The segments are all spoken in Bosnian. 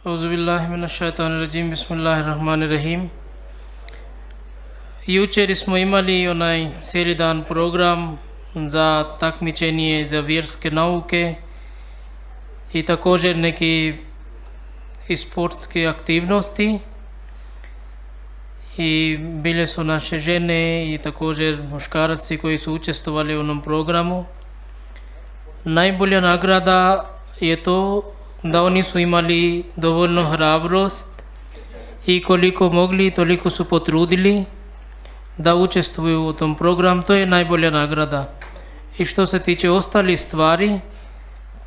Auzubillahiminash-shaytanir-rajim. Bismillahir-rahmanir-rahim. Jučer smo imali onaj cijeli dan program za takmičenje za vjerske nauke i također neki i sportske aktivnosti i bile su naše žene i također muškarci koji su učestvovali u onom programu. Najbolja nagrada je to da oni su imali dovoljno hrabrost i koliko mogli toliko su potrudili da učestvuju u tom programu. To je najbolja nagrada. I što se tiče ostalih stvari,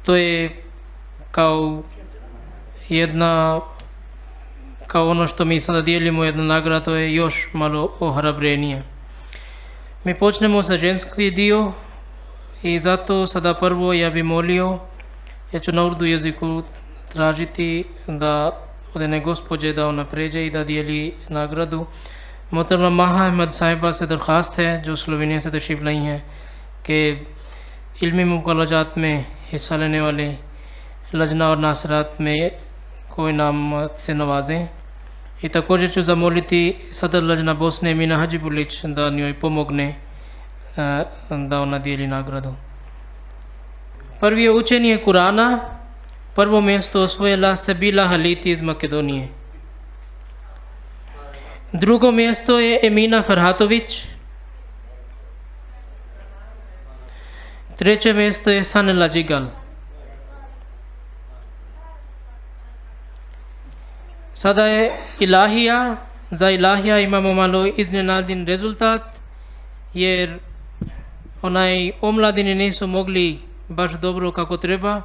to je kao ono što mi sada dijelimo, jedna nagrada, to je još malo ohrabrenije. Mi počnemo sa ženski dio i zato sada prvo ja bi molio, ja ću na urdu jeziku tražiti da od jedne gospođe da ona pređe i da dijeli nagradu. मोहतरमा माहा अहमद साहिबा से दरख्वास्त है जो स्लोवेनिया से तशरीफ़ लाई हैं कि इल्मी मुकालजात में हिस्सा लेने वाले लजना और नासरात में कोई नामत से नवाजें. I također ću zamoliti sadar lajna Bosne Emina Hadžibulić da njoj pomogne da ona dijeli nagradu. Prvi je učenje Kurana. Prvo mjesto osvojila Sabila Haliti iz Makedonije. Drugo mjesto je Emina Farhatović. Treće mjesto je Sanela Džigal. Sada je Ilahija. Za Ilahija imamo malo iznenadni rezultat jer onaj omladini nisu mogli baš dobro kako treba,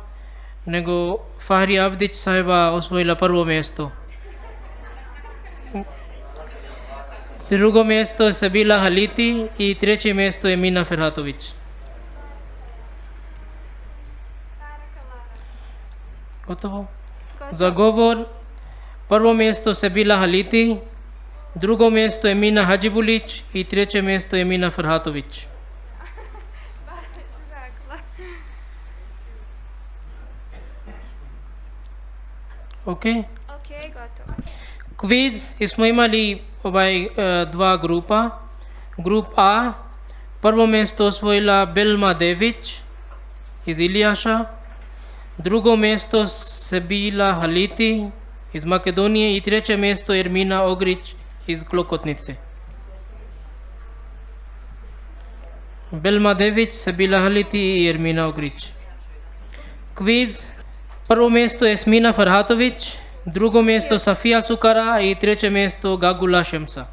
nego Fahri Abdić sahiba osvojila prvo mjesto. Drugo mjesto je Sabila Haliti i treće mjesto je Mina Ferhatović. Gotovo? Za govor prvo mjesto Sabila Haliti, drugo mjesto je Mina Hadžibulić i treće mjesto je Mina Ferhatović. Ok? Ok, gotovo. Kviz smo imali dva grupa. Grup A, prvo mjesto osvojila Belma Dević iz Ilijaša, drugo mjesto Sabila Haliti iz Makedonije i treće mjesto Ermina Ogrić iz Klokotnice. Belma Dević, Sabila Haliti i Ermina Ogrić. Kviz, prvo mjesto je Smina Farhatović, drugo mjesto Safija Sukara i treće mjesto Gagula Šemsa.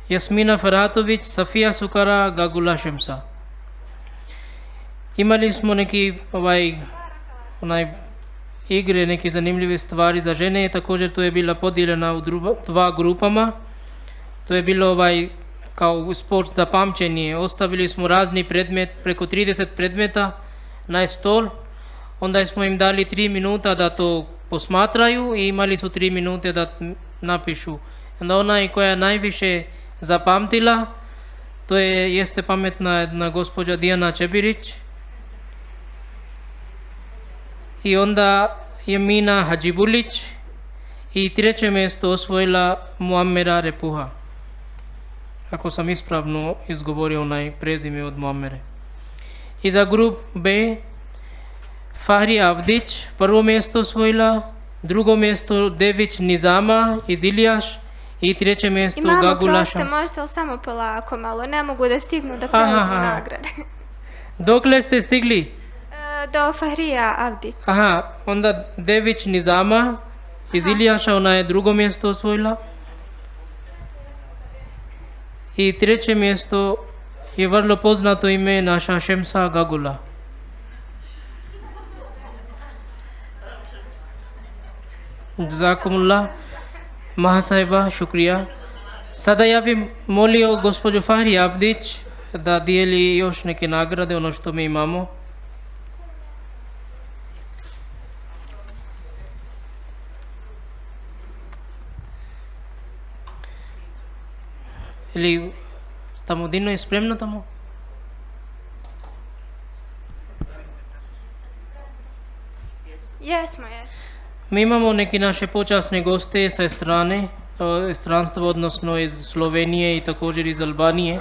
Jasmina Farhatović, Safija Sukara, Gagula Šemsa. Imali smo neki igre, neke zanimljive stvari za žene. Također to je bila podijeljena u dva grupama. To je bilo kao sport za pamćenje. Ostavili smo razni predmet, preko 30 predmeta na stol. Onda smo im dali 3 minuta da to posmatraju i imali su 3 minute da napišu. Onda ona koja je najviše zapamtila, to jeste pametna jedna gospođa Dijana Čebirić. I onda je Mina Hadžibulić i treće mjesto osvojila Muamera Repuha. Ako sam ispravno izgovorio onaj prezime od Muamere. I za grup B, Fahri Avdić, prvo mjesto osvojila, drugo mjesto Dević Nizama iz Ilijaš i treće mjesto Gagula Šemsa. Imamo, možete li samo polako malo, ne mogu da stignu da preuzmu nagrade. Dokle ste stigli? Do Fahrija Avdić. Onda Dević Nizama iz Ilijaša, ona je drugo mjesto osvojila. I treće mjesto je vrlo poznato ime naša Šemsa Gagula. Jazakumullah, Maha sahiba, šukrija. Sada ja bih molio gospođu Fahri Abdić da dijeli još neke nagrade, ono što mi imamo. Ili tamo Dino je spremno tamo? Jesmo. Mi imamo neki naše počasne goste sa strane, stranstva, odnosno iz Slovenije i također iz Albanije.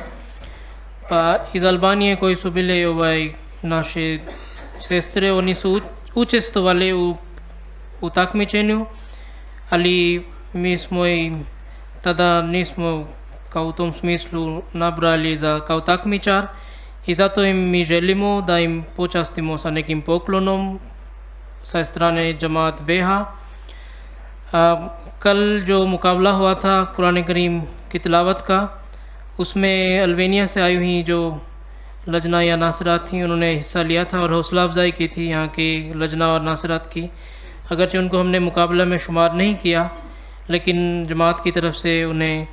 Pa iz Albanije koji su bile naše sestre, oni su učestvovali u takmičenju, ali mi smo i tada nismo kao u tom smislu nabrali kao takmičar i zato im mi želimo da im počastimo sa nekim poklonom sa strane जमात बेहा। कल जो मुकाबला हुआ था कुरान करीम की तिलावत का, उसमें अल्बानिया से आई हुई जो लजना या नासरात थी, उन्होंने हिस्सा लिया था और हौसला अफजाई की थी यहाँ के लजना और नासरात की। अगरचे उनको हमने मुकाबला में शुमार नहीं किया, लेकिन जमात की तरफ से उन्हें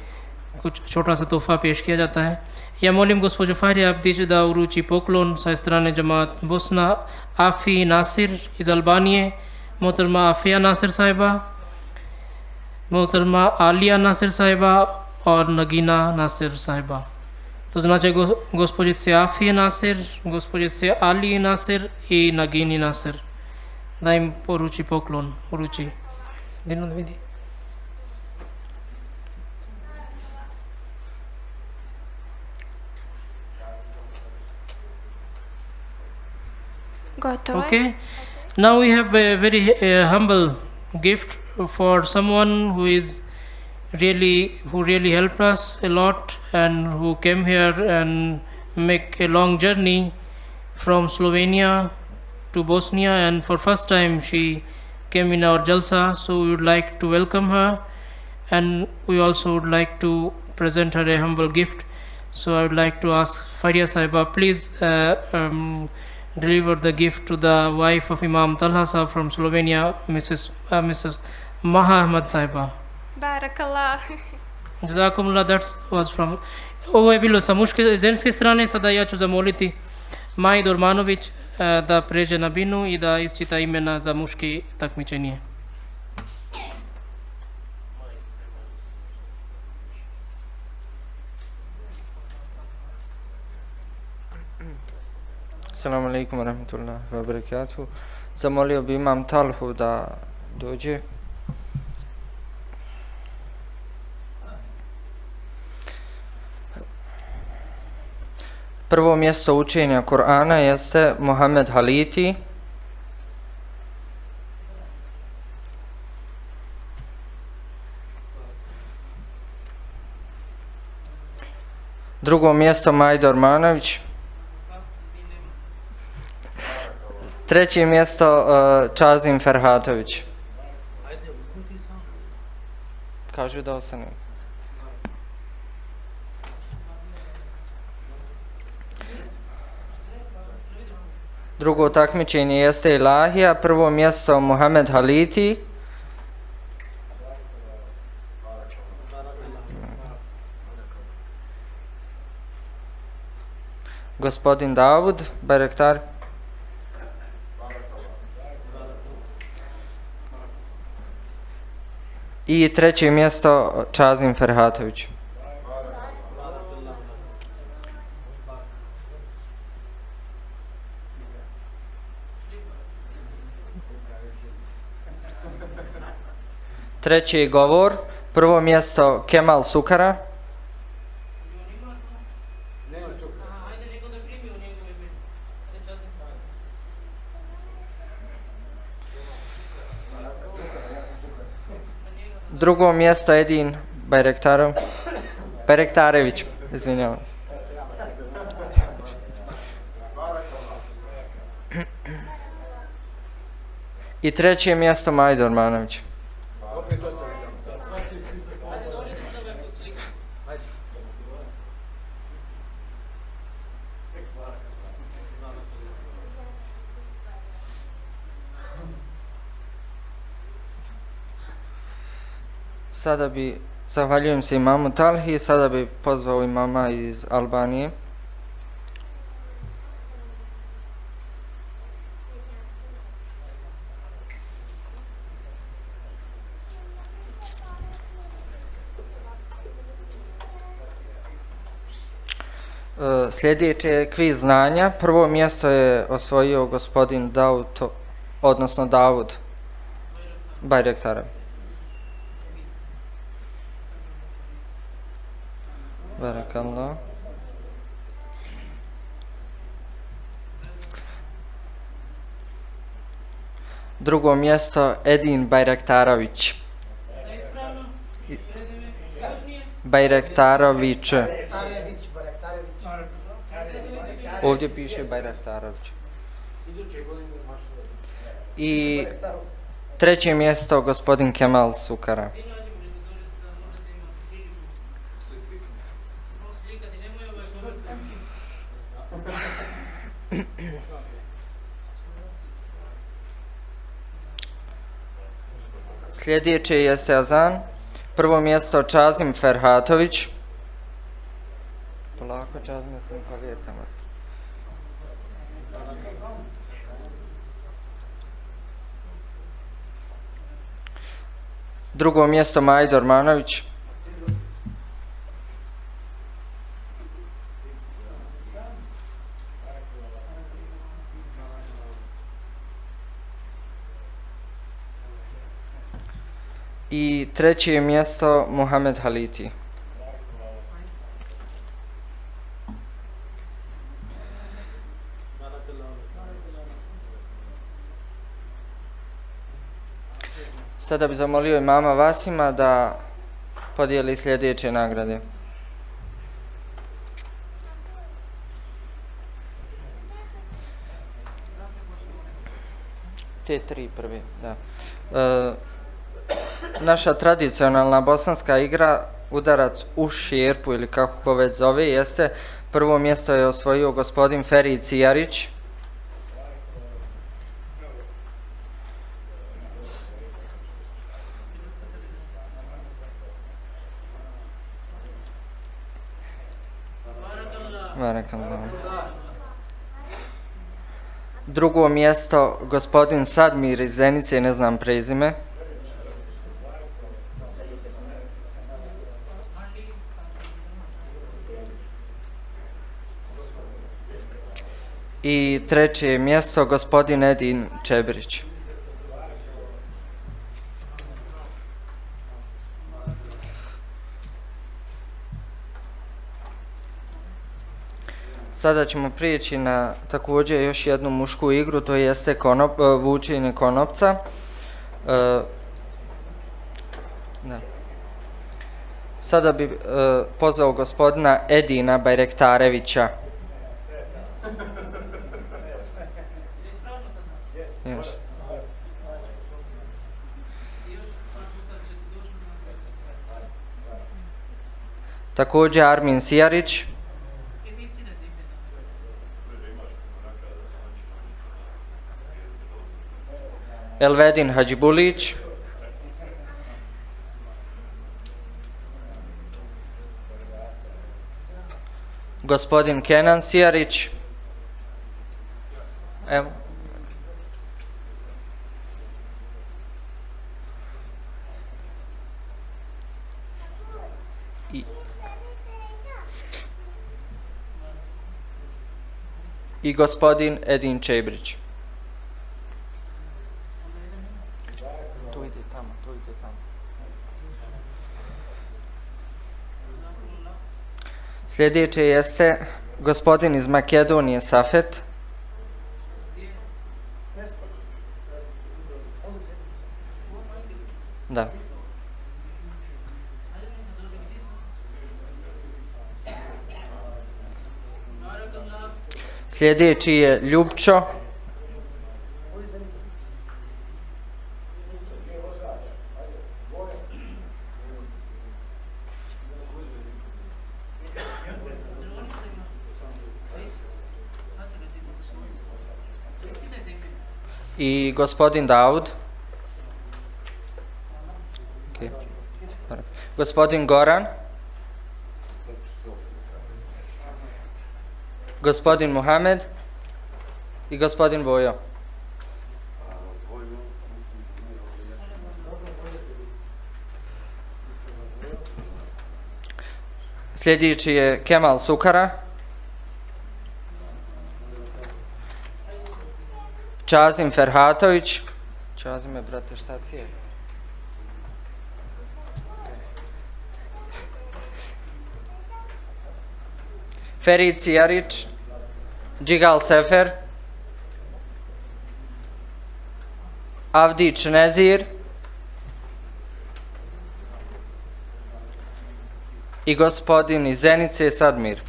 कुछ छोटा सा तोहफ़ा पेश किया जाता है। या मोलिम गospođo Fahri Abdić da uruči poklon sa strane जमात Bosna Afi Nasir iz Albanije, मोहतरमा आफिया नासिर साहिबा, मोहतरमा आलिया नासिर साहिबा और नगीना नासिर साहिबा। To znači gospođice Afije Nasir, gospođice Ali Nasir i Nagini Nasir. Da im poruči poklon, uruči. Dino da vidi. Gotovo. Okay. Now we have a very humble gift for someone who really helped us a lot and who came here and make a long journey from Slovenia to Bosnia, and for first time she came in our jalsa, so we would like to welcome her and we also would like to present her a humble gift. So I would like to ask Faria Sahiba, please deliver the gift to the wife of Imam Talha Sahib from Slovenia, Mrs. Maha Ahmad Sahiba. Barakallah. Jazakumullah, that was from... Ovo je bilo sa ženske strane, sada ja ću zamoliti Maju Dormanović da pređe na binu i da isčita imena za muški takmičenje. Assalamu alaikum wa rahmatullahi wa barakatuhu. Zamolio bi Imam Talhu da dođe. Prvo mjesto učenja Kur'ana jeste Mohamed Haliti. Drugo mjesto Majda Ormanović. Treće mjesto Čazim Ferhatović. Kažu da ostane. Drugo takmičenje jeste Ilahija. Prvo mjesto Mohamed Haliti. Gospodin Davud Barektar. I treće mjesto Čazim Ferhatović. Treći govor, prvo mjesto Kemal Sukara. Drugo mjesto Edin Bayrektarević, izvinjavam se. I treće mjesto Majda Ormanović. Sada bi, zahvaljujem se imamu Talhi, sada bi pozvao imama iz Albanije. Sljedeće je kviz znanja. Prvo mjesto je osvojio gospodin Davud Bajraktaravi. Barakallah. Drugo mjesto Edin Bajraktarović. Bajraktarović. Ovdje piše Bajraktarović. I treće mjesto gospodin Kemal Sukara. Sljedeće je azan. Prvo mjesto Čazim Ferhatović. Polako, Čazim, mislim pavijetama. Drugo mjesto Majdo Ormanović. I treće mjesto Muhammed Haliti. Sada bi zamolio imama Vasima da podijeli sljedeće nagrade. Te tri prve, da. Naša tradicionalna bosanska igra, udarac u šerpu ili kako ko već zove, jeste prvo mjesto je osvojio gospodin Ferid Cijarić. Drugo mjesto gospodin Sadmir iz Zenice, ne znam prezime. I treće mjesto gospodin Edin Čebrić. Sada ćemo prijeći na također još jednu mušku igru, to jeste vučenje konopca. Da. Sada bi pozvao gospodina Edina Bajraktarevića. Yes. Također Armin Sijarić. Elvedin Hadžibulić. Gospodin Kenan Sijarić. Evo. I gospodin Edin Čebrić. To ide tamo. Sljedeće jeste gospodin iz Makedonije Safet. Da. Sljedeći je Ljubčo. I gospodin Daud. Okay. Gospodin Goran. Gospodin Muhammed i gospodin Vojo. Sljedeći je Kemal Sukara. Čazim Ferhatović. Čazime, brate, šta ti je? Ferid Cijarić, Džigal Sefer, Avdić Nezir i gospodin iz Zenice Sadmir.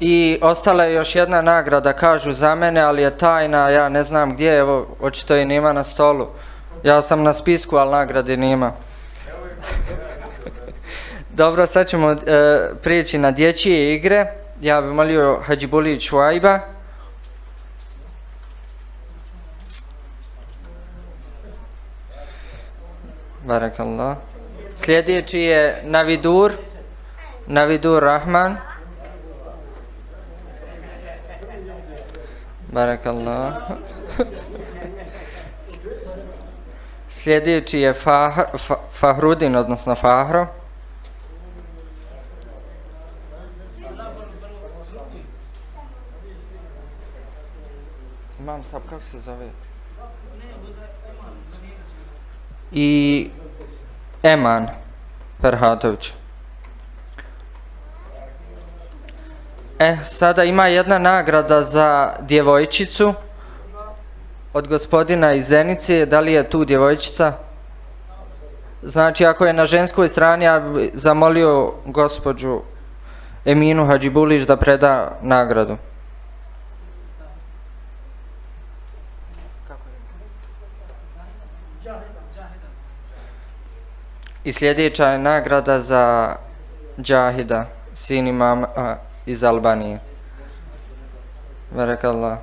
I ostala je još jedna nagrada, kažu za mene, ali je tajna, ja ne znam gdje, evo, očito je nema na stolu. Ja sam na spisku, ali nagrade nema. Dobro, sad ćemo prijeći na dječje igre. Ja bih molio Hadžibuli Šuajba. Barakallah. Sljedeći je Navidur Rahman. Barakallah. Sljedeći je Fahrudin, odnosno Fahro. Imam sab, kako se zove? I Eman Ferhatović. Sada ima jedna nagrada za djevojčicu od gospodina iz Zenice. Da li je tu djevojčica? Znači, ako je na ženskoj strani, ja bih zamolio gospođu Eminu Hadžibulić da preda nagradu. I sljedeća je nagrada za Džahida, sin imama iz Albanije. Barakallah.